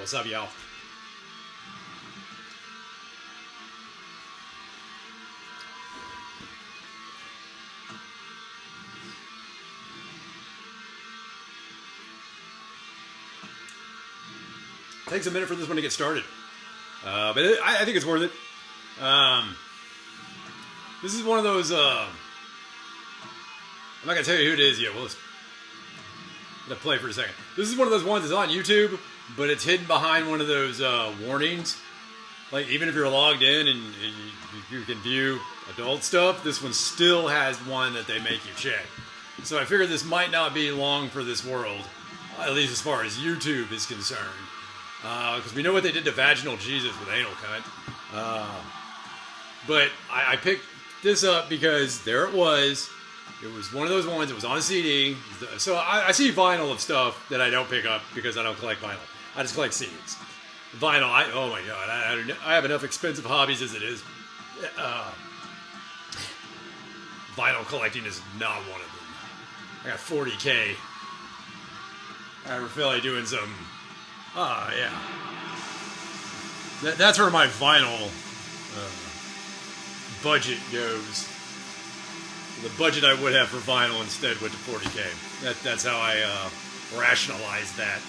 What's up, y'all? Takes a minute for this one to get started, but I think it's worth it. This is one of those. I'm not gonna tell you who it is yet. We'll just let play for a second. This is one of those ones that's on YouTube, but it's hidden behind one of those warnings. Like even if you're logged in and you can view adult stuff, this one still has one that they make you check. So I figured this might not be long for this world, at least as far as YouTube is concerned. Because we know what they did to Vaginal Jesus with Anal Cunt. But I picked this up because there it was. It was one of those ones. It was on a CD. So I see vinyl of stuff that I don't pick up because I don't collect vinyl. I just collect CDs. Vinyl, oh my god. I have enough expensive hobbies as it is. Vinyl collecting is not one of them. I got 40K. I ever feel like doing some... yeah. That's where my vinyl budget goes. The budget I would have for vinyl instead went to 40K. That's how I rationalize that.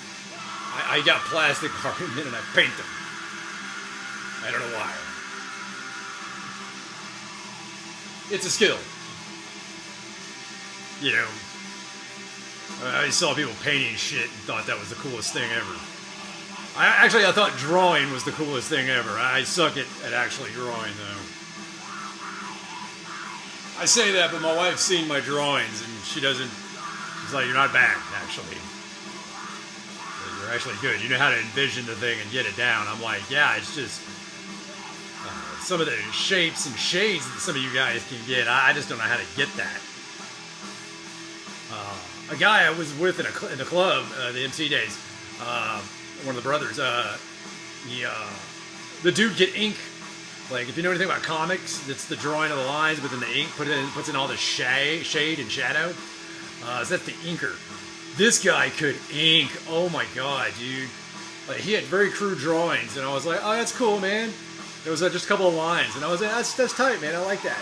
I got plastic apartment and I paint them. I don't know why. It's a skill. You know, I saw people painting shit and thought that was the coolest thing ever. I thought drawing was the coolest thing ever. I suck at actually drawing, though. I say that, but my wife's seen my drawings, and she doesn't... She's like, you're not bad, actually. You're actually good. You know how to envision the thing and get it down. I'm like, yeah, it's just... some of the shapes and shades that some of you guys can get, I just don't know how to get that. A guy I was with in the club, the MC days, one of the brothers, the dude get ink. Like, if you know anything about comics, it's the drawing of the lines, but then the ink puts in all the shade and shadow. So that's the inker. This guy could ink. Oh my god, dude. Like, he had very crude drawings, and I was like, oh, that's cool, man. There was just a couple of lines, and I was like, that's tight, man. I like that.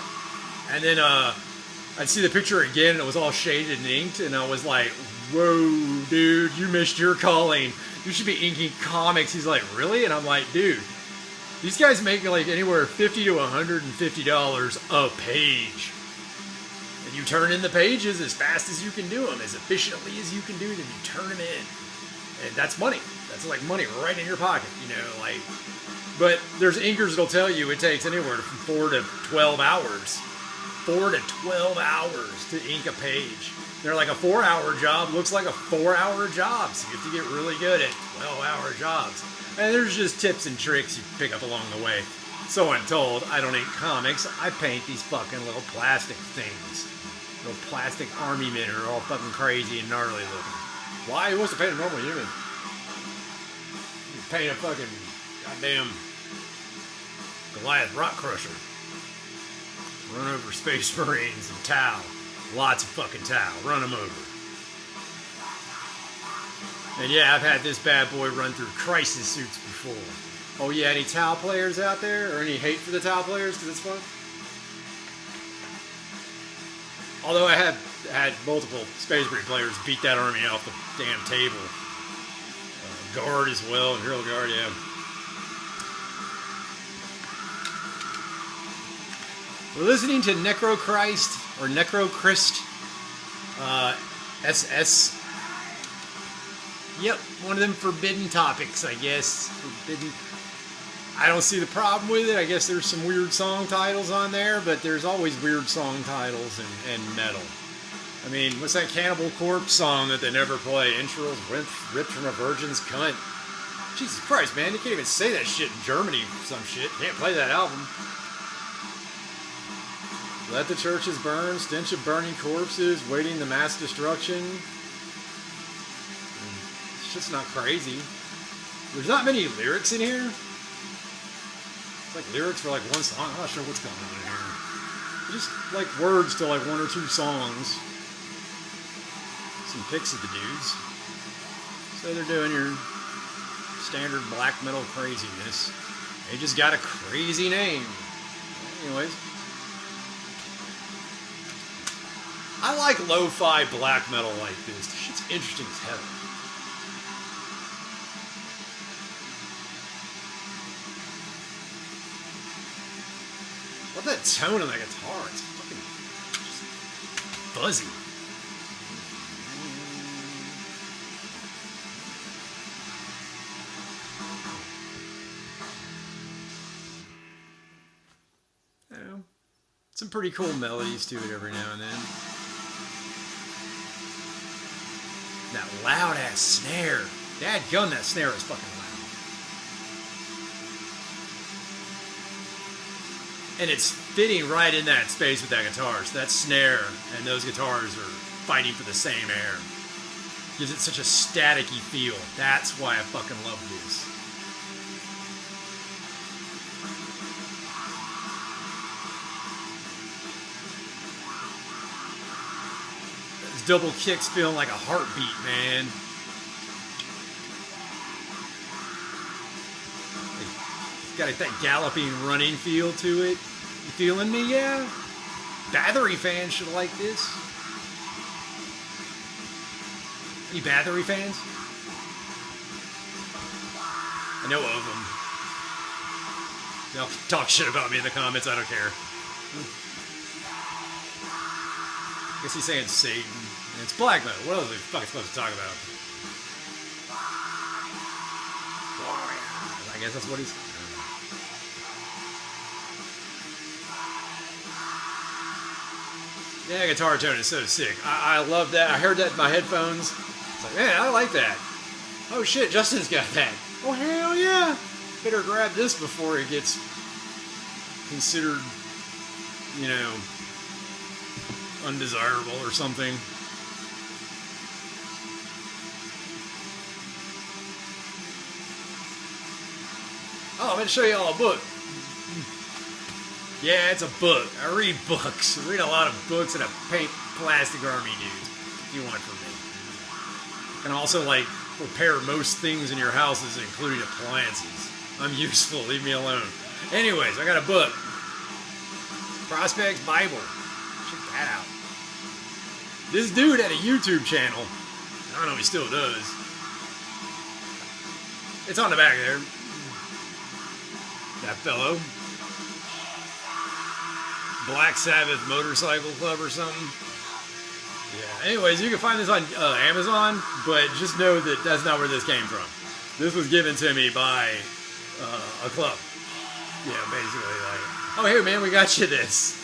And then I'd see the picture again, and it was all shaded and inked, and I was like, whoa, dude, you missed your calling. You should be inking comics. He's like, really? And I'm like, dude, these guys make like anywhere $50 to $150 a page. And you turn in the pages as fast as you can do them, as efficiently as you can do them. You turn them in. And that's money. That's like money right in your pocket, you know, like. But there's inkers that'll tell you it takes anywhere from 4 to 12 hours. 4 to 12 hours to ink a page. They're like a 4-hour job looks like a 4-hour job. So you have to get really good at 12-hour jobs. And there's just tips and tricks you pick up along the way. So I'm told, I don't ink comics. I paint these fucking little plastic things. Little plastic army men are all fucking crazy and gnarly looking. Why? Who wants to paint a normal human? You paint a fucking goddamn Goliath rock crusher. Run over Space Marines and Tau. Lots of fucking Tau. Run them over. And yeah, I've had this bad boy run through crisis suits before. Oh yeah, any Tau players out there? Or any hate for the Tau players because it's fun? Although I have had multiple Space Marine players beat that army off the damn table. Guard as well, Imperial Guard, yeah. We're listening to Necrochrist, or Necrochrist, SS. Yep, one of them forbidden topics, I guess. Forbidden. I don't see the problem with it. I guess there's some weird song titles on there, but there's always weird song titles and metal. I mean, what's that Cannibal Corpse song that they never play? Entrails ripped from a virgin's cunt. Jesus Christ, man, you can't even say that shit in Germany or some shit. You can't play that album. Let the churches burn, stench of burning corpses, waiting the mass destruction. It's just not crazy. There's not many lyrics in here. It's like lyrics for like one song. I'm not sure what's going on in here. Just like words to like 1 or 2 songs. Some pics of the dudes. So they're doing your standard black metal craziness. They just got a crazy name. Anyways. I like lo-fi black metal like this. This shit's interesting as hell. Love that tone on that guitar. It's fucking just fuzzy. I know. Some pretty cool melodies to it every now and then. That loud ass snare. Dadgum, that snare is fucking loud. And it's fitting right in that space with that guitar. So that snare and those guitars are fighting for the same air. Gives it such a staticky feel. That's why I fucking love this. Double kicks feeling like a heartbeat, man. Got that galloping, running feel to it. You feeling me? Yeah. Bathory fans should like this. Any Bathory fans? I know of them. Y'all talk shit about me in the comments. I don't care. I guess he's saying Satan. And it's black metal. What else are they fucking supposed to talk about? I guess that's what he's... Yeah, guitar tone is so sick. I love that. I heard that in my headphones. It's like, man, I like that. Oh shit, Justin's got that. Oh hell yeah. Better grab this before it gets considered, you know, undesirable or something. Oh, I'm going to show you all a book. Yeah, it's a book. I read books. I read a lot of books and I paint plastic army dudes. What do you want from me? And also, like, repair most things in your houses, including appliances. I'm useful. Leave me alone. Anyways, I got a book. Prospects Bible. Check that out. This dude had a YouTube channel. I don't know if he still does. It's on the back there. That fellow. Black Sabbath Motorcycle Club or something. Yeah. Anyways, you can find this on Amazon, but just know that that's not where this came from. This was given to me by a club. Yeah, basically like, oh, here, man, we got you this.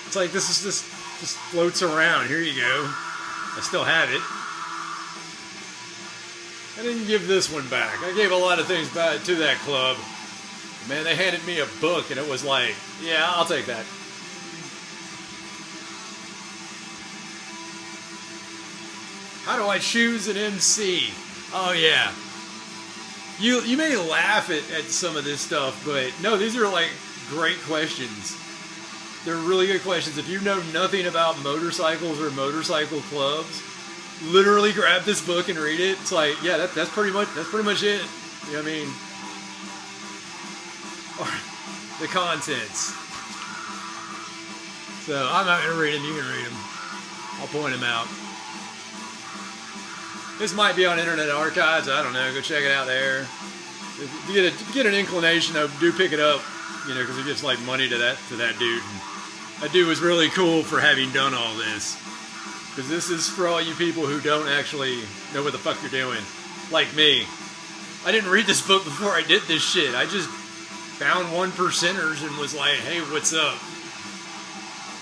It's like, this is just floats around. Here you go. I still have it. I didn't give this one back. I gave a lot of things back to that club. Man, they handed me a book, and it was like, yeah, I'll take that. How do I choose an MC? Oh, yeah. You may laugh at some of this stuff, but no, these are like great questions. They're really good questions. If you know nothing about motorcycles or motorcycle clubs, literally grab this book and read it. It's like, yeah, that's pretty much it. You know what I mean? Or the contents. So I'm not gonna read them. You can read them. I'll point them out. This might be on Internet Archives. I don't know. Go check it out there. If you get an inclination, though, do pick it up. You know, because it gives like money to that dude. And that dude was really cool for having done all this. Because this is for all you people who don't actually know what the fuck you're doing. Like me. I didn't read this book before I did this shit. I just found one percenters and was like, hey, what's up?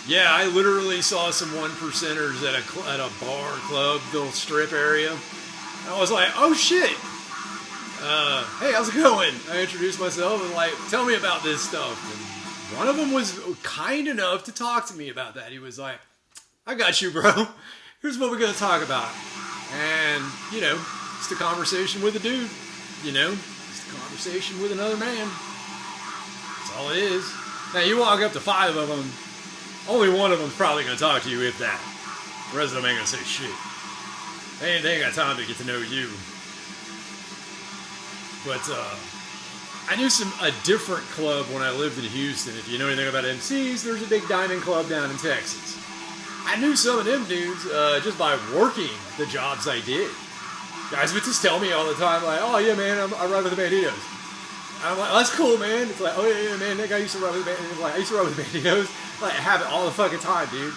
Yeah, I literally saw some one percenters at a bar, club, little strip area. I was like, oh shit. Hey, how's it going? I introduced myself and like, tell me about this stuff. And one of them was kind enough to talk to me about that. He was like, I got you, bro. Here's what we're going to talk about. And, you know, it's the conversation with a dude. You know, it's the conversation with another man. That's all it is. Now, you walk up to 5 of them, only one of them's probably going to talk to you, if that. The rest of them ain't going to say shit. They ain't got time to get to know you. But I knew a different club when I lived in Houston. If you know anything about MCs, there's a big diamond club down in Texas. I knew some of them dudes just by working the jobs I did. Guys would just tell me all the time, like, oh yeah, man, I ride with the Banditos. I'm like, oh, that's cool, man. It's like, oh yeah, man, that guy used to ride with the Banditos. Like, I used to ride with the Banditos. Like, I have it all the fucking time, dude.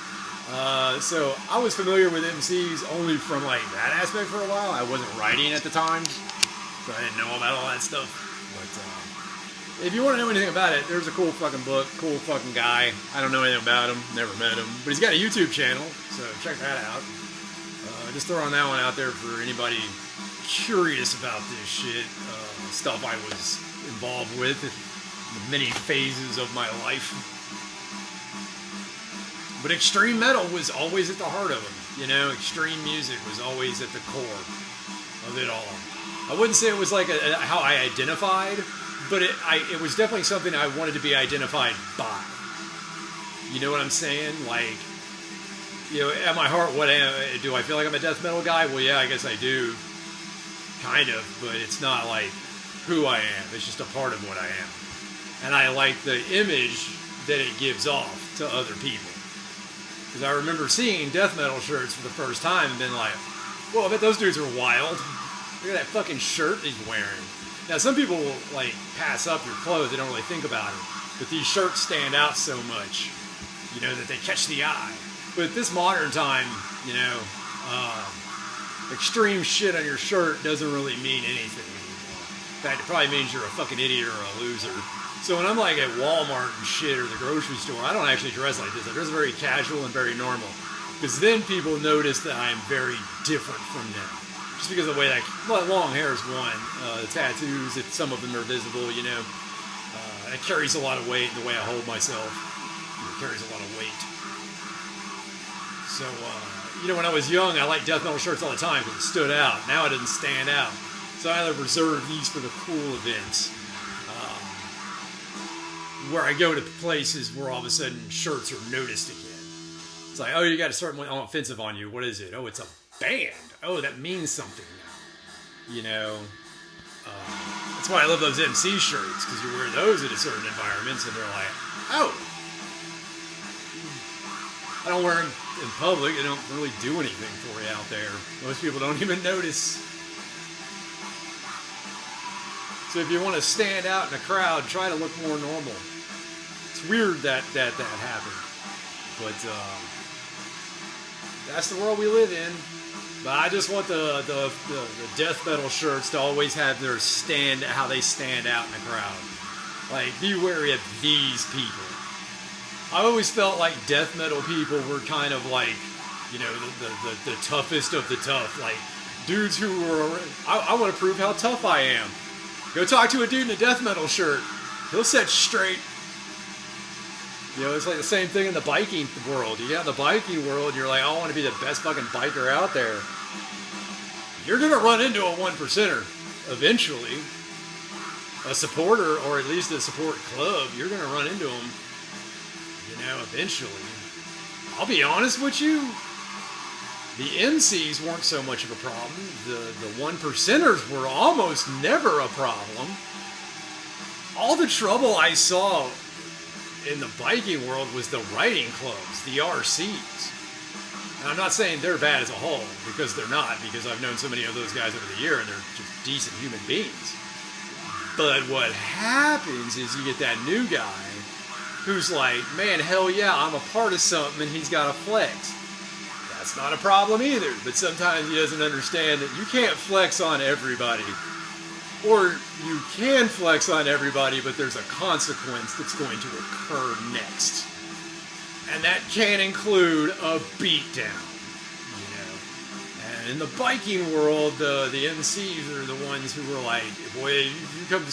So I was familiar with MCs only from like that aspect for a while. I wasn't writing at the time, so I didn't know about all that stuff. But if you want to know anything about it, there's a cool fucking book, cool fucking guy. I don't know anything about him, never met him, but he's got a YouTube channel, so check that out. Just throwing that one out there for anybody curious about this shit, stuff I was involved with, the many phases of my life. But extreme metal was always at the heart of it. You know, extreme music was always at the core of it all. I wouldn't say it was like how I identified, but it was definitely something I wanted to be identified by. You know what I'm saying? Like, you know, at my heart, do I feel like I'm a death metal guy? Well, yeah, I guess I do. Kind of, but it's not like who I am. It's just a part of what I am. And I like the image that it gives off to other people. Because I remember seeing death metal shirts for the first time and been like, well, I bet those dudes are wild. Look at that fucking shirt he's wearing. Now, some people will, like, pass up your clothes. They don't really think about it. But these shirts stand out so much, you know, that they catch the eye. But at this modern time, you know, extreme shit on your shirt doesn't really mean anything anymore. In fact, it probably means you're a fucking idiot or a loser. So when I'm like at Walmart and shit or the grocery store, I don't actually dress like this. I dress very casual and very normal. Because then people notice that I'm very different from them. Just because of the way that long hair is one. The tattoos, some of them are visible, you know. It carries a lot of weight, the way I hold myself. It carries a lot of weight. So, you know, when I was young, I liked death metal shirts all the time because it stood out. Now it doesn't stand out. So I reserve these for the cool events. Where I go to places where all of a sudden shirts are noticed again. It's like, oh, you got a certain offensive on you. What is it? Oh, it's a band. Oh, that means something now. You know, that's why I love those MC shirts, because you wear those at a certain environments and they're like, oh. I don't wear them in public. They don't really do anything for you out there. Most people don't even notice. So if you want to stand out in a crowd, try to look more normal. It's weird that happened. But that's the world we live in. But I just want the death metal shirts to always have their how they stand out in the crowd. Like, be wary of these people. I always felt like death metal people were kind of like, you know, the toughest of the tough. Like, dudes who were, I want to prove how tough I am. Go talk to a dude in a death metal shirt. He'll set you straight. You know, it's like the same thing in the biking world. You get in the biking world, you're like, I want to be the best fucking biker out there. You're going to run into a one percenter eventually. A supporter, or at least a support club, you're going to run into them. You know, eventually. I'll be honest with you. The MCs weren't so much of a problem. The one percenters were almost never a problem. All the trouble I saw in the biking world was the riding clubs, the RCs. And I'm not saying they're bad as a whole, because they're not, because I've known so many of those guys over the year and they're just decent human beings. But what happens is you get that new guy who's like, man, hell yeah, I'm a part of something, and he's got a flex. That's not a problem either, but sometimes he doesn't understand that you can't flex on everybody. Or you can flex on everybody, but there's a consequence that's going to occur next. And that can include a beatdown, you know. And in the biking world, the MCs are the ones who were like, boy, you come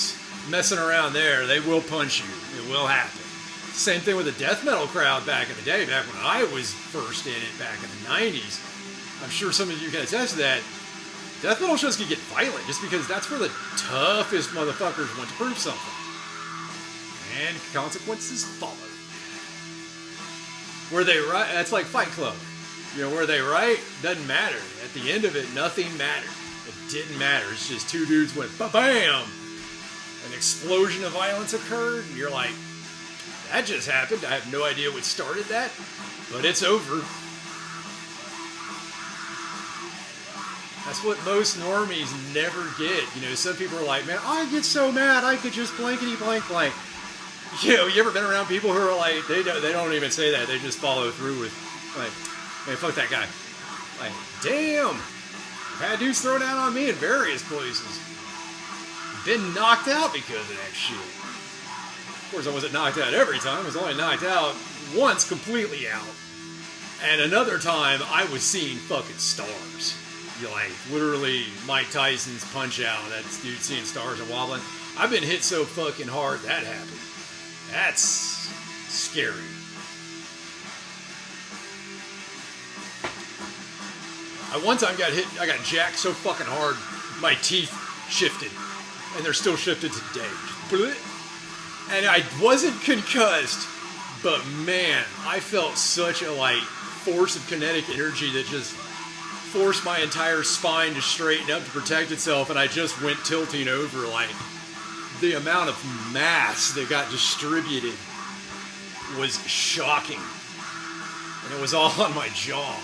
messing around there, they will punch you. It will happen. Same thing with the death metal crowd back in the day, back when I was first in it back in the 90s. I'm sure some of you can attest to that. Death metal shows can get violent just because that's where the toughest motherfuckers want to prove something. And consequences follow. Where they right, that's like Fight Club. You know, where they right, doesn't matter. At the end of it, nothing mattered. It didn't matter. It's just two dudes went ba-bam! an explosion of violence occurred, and you're like, that just happened. I have no idea what started that, but it's over. That's what most normies never get. You know, some people are like, man, I get so mad I could just blankety blank blank. You know, you ever been around people who are like, they don't even say that. They just follow through with, like, man, fuck that guy. Like, damn. I've had dudes thrown out on me in various places. Been knocked out because of that shit. Of course, I wasn't knocked out every time. I was only knocked out once completely out. And another time, I was seeing fucking stars. You like, literally, Mike Tyson's Punch Out. That's dude seeing stars and wobbling. I've been hit so fucking hard that happened. That's scary. I one time got hit, I got jacked so fucking hard, my teeth shifted. And they're still shifted today. And I wasn't concussed, but man, I felt such a like force of kinetic energy that just forced my entire spine to straighten up to protect itself, and I just went tilting over. Like, the amount of mass that got distributed was shocking. And it was all on my jaw.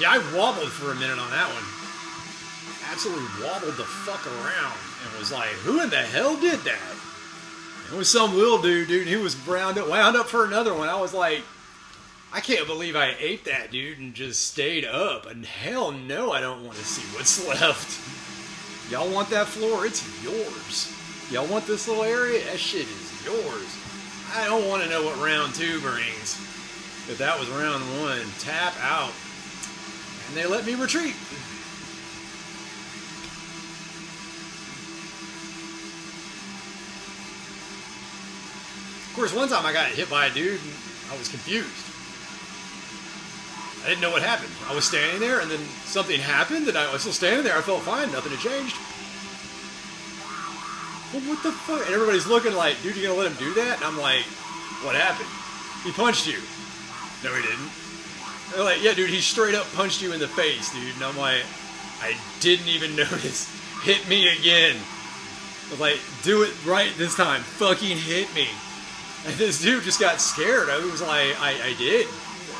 Yeah, I wobbled for a minute on that one. Absolutely wobbled the fuck around and was like, who in the hell did that? It was some little dude, he was wound up for another one. I was like, I can't believe I ate that, dude, and just stayed up. And hell no, I don't want to see what's left. Y'all want that floor? It's yours. Y'all want this little area? That shit is yours. I don't want to know what round 2 brings. If that was round 1, tap out. And they let me retreat. Of course, one time I got hit by a dude and I was confused. I didn't know what happened. I was standing there and then something happened and I was still standing there. I felt fine. Nothing had changed. Well, what the fuck? And everybody's looking like, dude, you gonna let him do that? And I'm like, what happened? He punched you. No, he didn't. They're like, yeah, dude, he straight up punched you in the face, dude. And I'm like, I didn't even notice. Hit me again. I was like, do it right this time. Fucking hit me. And this dude just got scared. I was like, I did.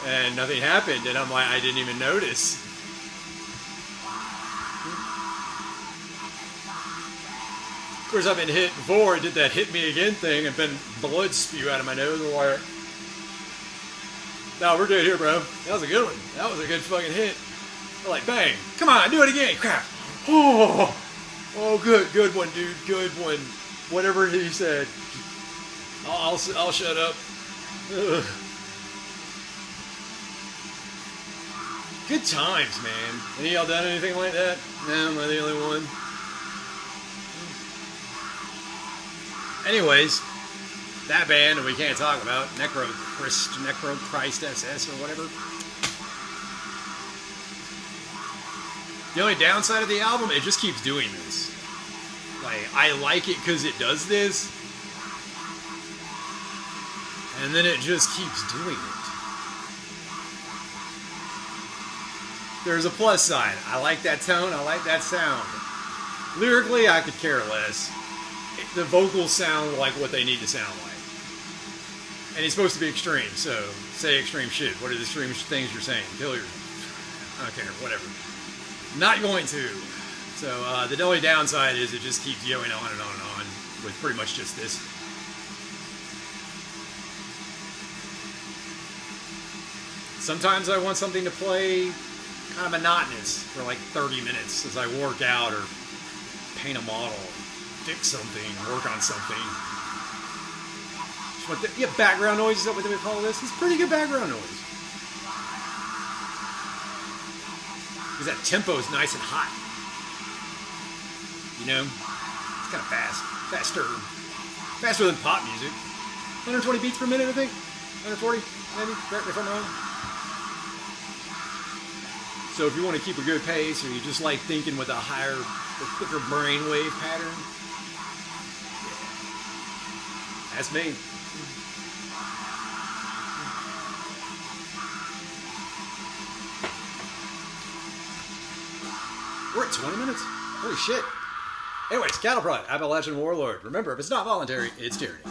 And nothing happened. And I'm like, I didn't even notice. Of course, I've been hit before. I did that hit me again thing and been blood spew out of my nose. I'm like, no, we're good here, bro. That was a good one. That was a good fucking hit. They're like, bang. Come on, do it again. Crap. Oh, good one, dude. Good one. Whatever he said. I'll shut up. Ugh. Good times, man. Any of y'all done anything like that? No, am I the only one? Anyways, that band that we can't talk about, Necro Christ SS or whatever. The only downside of the album, it just keeps doing this. Like, I like it because it does this, and then it just keeps doing it. There's a plus side. I like that tone. I like that sound. Lyrically, I could care less. The vocals sound like what they need to sound like. And he's supposed to be extreme, so say extreme shit. What are the extreme things you're saying? Kill yourself. I don't care. Whatever. Not going to. So the only downside is it just keeps going on and on and on with pretty much just this. Sometimes I want something to play kind of monotonous for like 30 minutes as I work out or paint a model, fix something, work on something. Just want the, yeah, background noise, is that what they would call this? It's pretty good background noise. Because that tempo is nice and hot. You know? It's kind of fast. Faster than pop music. 120 beats per minute, I think. 140, maybe, correct me if I'm wrong. So if you want to keep a good pace, or you just like thinking with a higher, or quicker brainwave pattern, yeah, that's me. We're at 20 minutes? Holy shit. Anyways, Cattle Prod, Appalachian Warlord. Remember, if it's not voluntary, it's tyranny.